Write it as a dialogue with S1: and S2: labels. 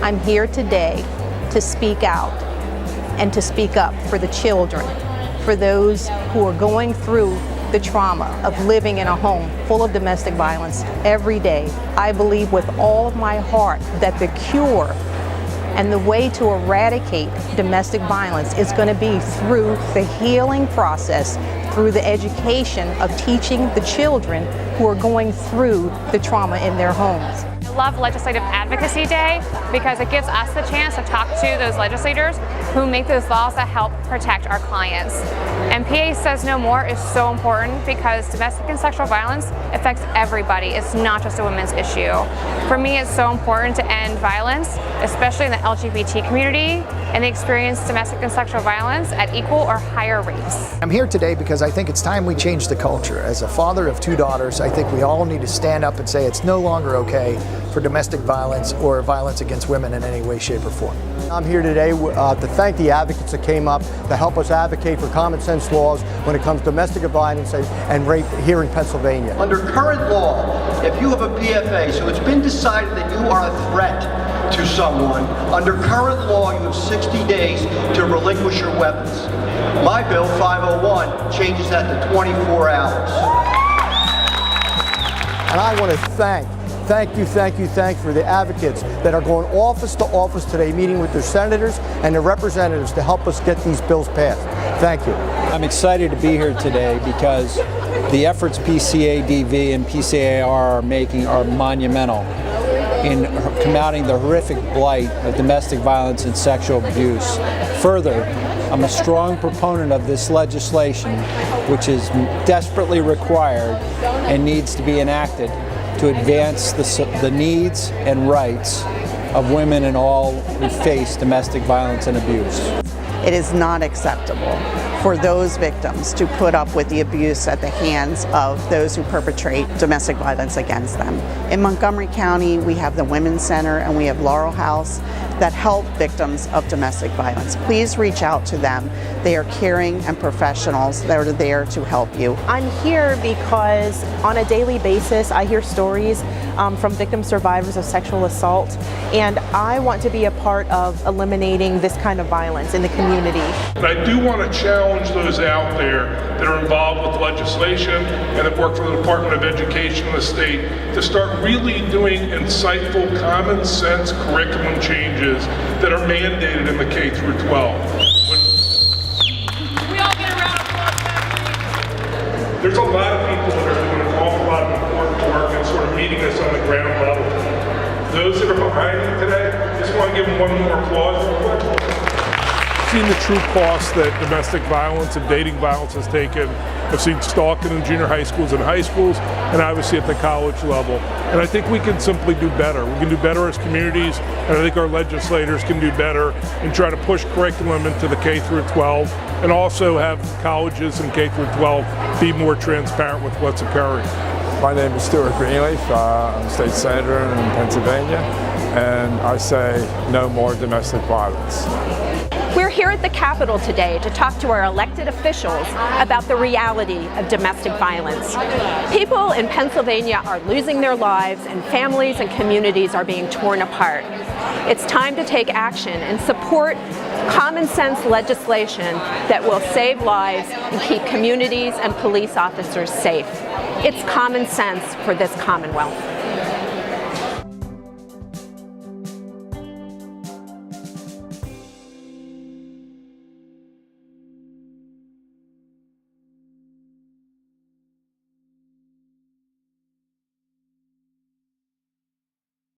S1: I'm here today to speak out and to speak up for the children, for those who are going through the trauma of living in a home full of domestic violence every day. I believe with all of my heart that the cure and the way to eradicate domestic violence is going to be through the healing process, through the education of teaching the children who are going through the trauma in their homes.
S2: I love Legislative Advocacy Day because it gives us the chance to talk to those legislators who make those laws that help protect our clients. And PA Says No More is so important because domestic and sexual violence affects everybody. It's not just a women's issue. For me, it's so important to end violence, especially in the LGBT community, and they experience domestic and sexual violence at equal or higher rates.
S3: I'm here today because I think it's time we change the culture. As a father of 2 daughters, I think we all need to stand up and say it's no longer okay for domestic violence or violence against women in any way, shape, or form.
S4: I'm here today to thank the advocates that came up to help us advocate for common sense laws when it comes to domestic violence and rape here in Pennsylvania.
S5: Under current law, if you have a PFA, so it's been decided that you are a threat to someone, under current law you have 60 days to relinquish your weapons. My bill, 501, changes that to 24 hours.
S4: And I want to thank for the advocates that are going office to office today, meeting with their senators and their representatives to help us get these bills passed. Thank you.
S6: I'm excited to be here today because the efforts PCADV and PCAR are making are monumental in combating the horrific blight of domestic violence and sexual abuse. Further, I'm a strong proponent of this legislation, which is desperately required and needs to be enacted to advance the needs and rights of women and all who face domestic violence and abuse.
S7: It is not acceptable for those victims to put up with the abuse at the hands of those who perpetrate domestic violence against them. In Montgomery County, we have the Women's Center and we have Laurel House that help victims of domestic violence. Please reach out to them. They are caring and professionals that are there to help you.
S8: I'm here because on a daily basis I hear stories from victim survivors of sexual assault, and I want to be a part of eliminating this kind of violence in the community.
S9: And I do want to challenge those out there that are involved with legislation and that work for the Department of Education in the state to start really doing insightful, common sense curriculum changes that are mandated in the K through 12.
S2: We all get a round of applause.
S9: There's a lot of people that are doing an awful lot of important work and sort of meeting us on the ground level. Those that are behind me today, just want to give them one more applause real quick.
S10: Seen the true cost that domestic violence and dating violence has taken. I've seen stalking in junior high schools and high schools, and obviously at the college level. And I think we can simply do better. We can do better as communities, and I think our legislators can do better and try to push curriculum into the K through 12, and also have colleges and K through 12 be more transparent with what's occurring.
S11: My name is Stuart Greenleaf. I'm a state senator in Pennsylvania, and I say no more domestic violence.
S12: We're here at the Capitol today to talk to our elected officials about the reality of domestic violence. People in Pennsylvania are losing their lives and families and communities are being torn apart. It's time to take action and support common sense legislation that will save lives and keep communities and police officers safe. It's common sense for this Commonwealth.